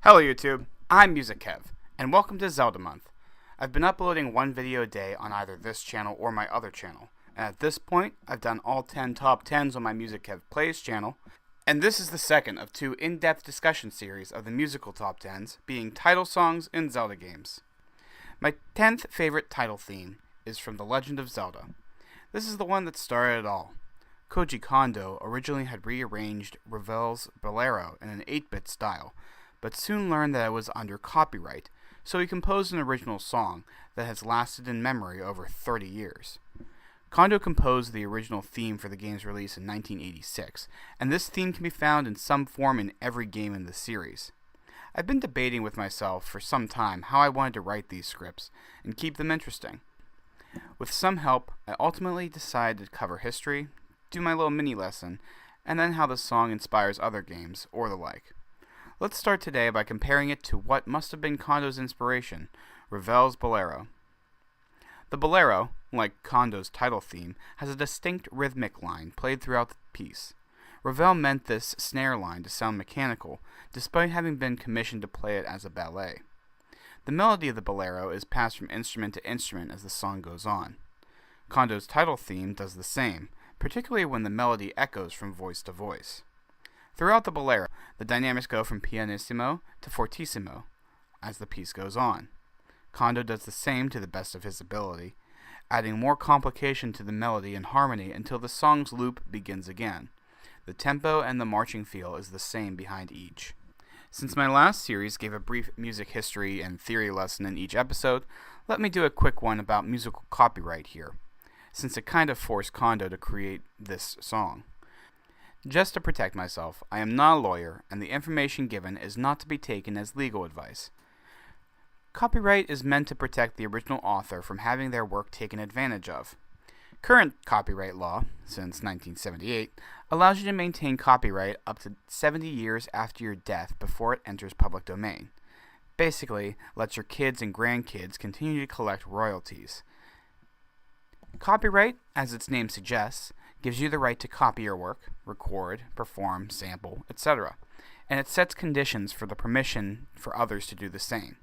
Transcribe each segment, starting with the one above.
Hello YouTube, I'm Musikev, and welcome to Zelda Month. I've been uploading one video a day on either this channel or my other channel, and at this point, I've done all 10 top 10s on my Musikev Plays channel, and this is the second of two in-depth discussion series of the musical top 10s, being title songs in Zelda games. My 10th favorite title theme is from The Legend of Zelda. This is the one that started it all. Koji Kondo originally had rearranged Ravel's Bolero in an 8-bit style, but soon learned that it was under copyright, so he composed an original song that has lasted in memory over 30 years. Kondo composed the original theme for the game's release in 1986, and this theme can be found in some form in every game in the series. I've been debating with myself for some time how I wanted to write these scripts and keep them interesting. With some help, I ultimately decided to cover history, do my little mini lesson, and then how the song inspires other games, or the like. Let's start today by comparing it to what must have been Kondo's inspiration, Ravel's Bolero. The Bolero, like Kondo's title theme, has a distinct rhythmic line played throughout the piece. Ravel meant this snare line to sound mechanical, despite having been commissioned to play it as a ballet. The melody of the Bolero is passed from instrument to instrument as the song goes on. Kondo's title theme does the same, particularly when the melody echoes from voice to voice. Throughout the Bolero, the dynamics go from pianissimo to fortissimo as the piece goes on. Kondo does the same to the best of his ability, adding more complication to the melody and harmony until the song's loop begins again. The tempo and the marching feel is the same behind each. Since my last series gave a brief music history and theory lesson in each episode, let me do a quick one about musical copyright here, since it kind of forced Kondo to create this song. Just to protect myself, I am not a lawyer, and the information given is not to be taken as legal advice. Copyright is meant to protect the original author from having their work taken advantage of. Current copyright law, since 1978, allows you to maintain copyright up to 70 years after your death before it enters public domain. Basically, lets your kids and grandkids continue to collect royalties. Copyright, as its name suggests, gives you the right to copy your work, record, perform, sample, etc., and it sets conditions for the permission for others to do the same.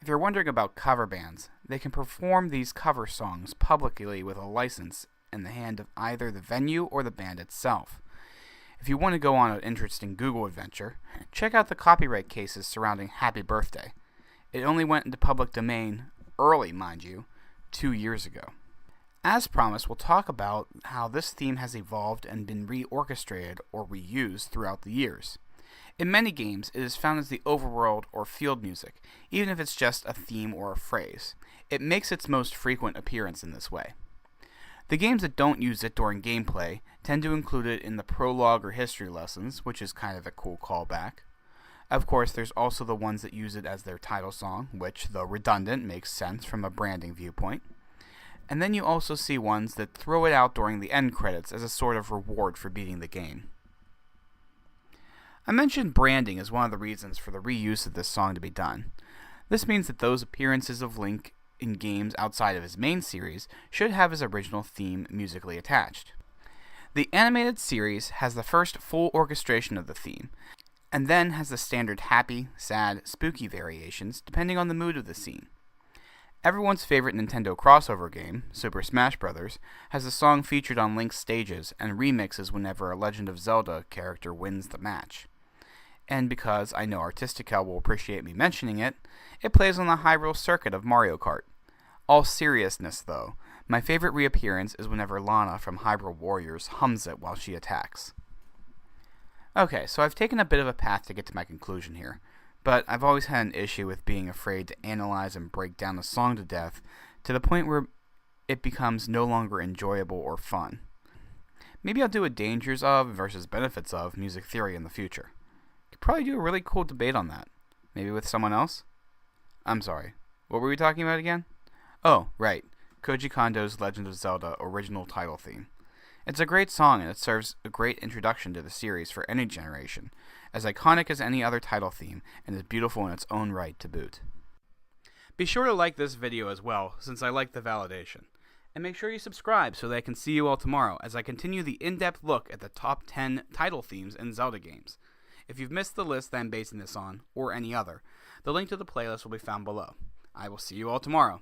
If you're wondering about cover bands, they can perform these cover songs publicly with a license in the hand of either the venue or the band itself. If you want to go on an interesting Google adventure, check out the copyright cases surrounding Happy Birthday. It only went into public domain, early mind you, 2 years ago. As promised, we'll talk about how this theme has evolved and been reorchestrated or reused throughout the years. In many games, it is found as the overworld or field music, even if it's just a theme or a phrase. It makes its most frequent appearance in this way. The games that don't use it during gameplay tend to include it in the prologue or history lessons, which is kind of a cool callback. Of course, there's also the ones that use it as their title song, which, though redundant, makes sense from a branding viewpoint. And then you also see ones that throw it out during the end credits as a sort of reward for beating the game. I mentioned branding as one of the reasons for the reuse of this song to be done. This means that those appearances of Link in games outside of his main series should have his original theme musically attached. The animated series has the first full orchestration of the theme, and then has the standard happy, sad, spooky variations depending on the mood of the scene. Everyone's favorite Nintendo crossover game, Super Smash Bros., has the song featured on Link's stages and remixes whenever a Legend of Zelda character wins the match. And because I know Artistical will appreciate me mentioning it, it plays on the Hyrule circuit of Mario Kart. All seriousness though, my favorite reappearance is whenever Lana from Hyrule Warriors hums it while she attacks. Okay, so I've taken a bit of a path to get to my conclusion here. But I've always had an issue with being afraid to analyze and break down a song to death to the point where it becomes no longer enjoyable or fun. Maybe I'll do a dangers of versus benefits of music theory in the future. Could probably do a really cool debate on that. Maybe with someone else? I'm sorry, what were we talking about again? Oh, right, Koji Kondo's Legend of Zelda original title theme. It's a great song and it serves a great introduction to the series for any generation, as iconic as any other title theme and is beautiful in its own right to boot. Be sure to like this video as well, since I like the validation. And make sure you subscribe so that I can see you all tomorrow as I continue the in-depth look at the top 10 title themes in Zelda games. If you've missed the list that I'm basing this on, or any other, the link to the playlist will be found below. I will see you all tomorrow.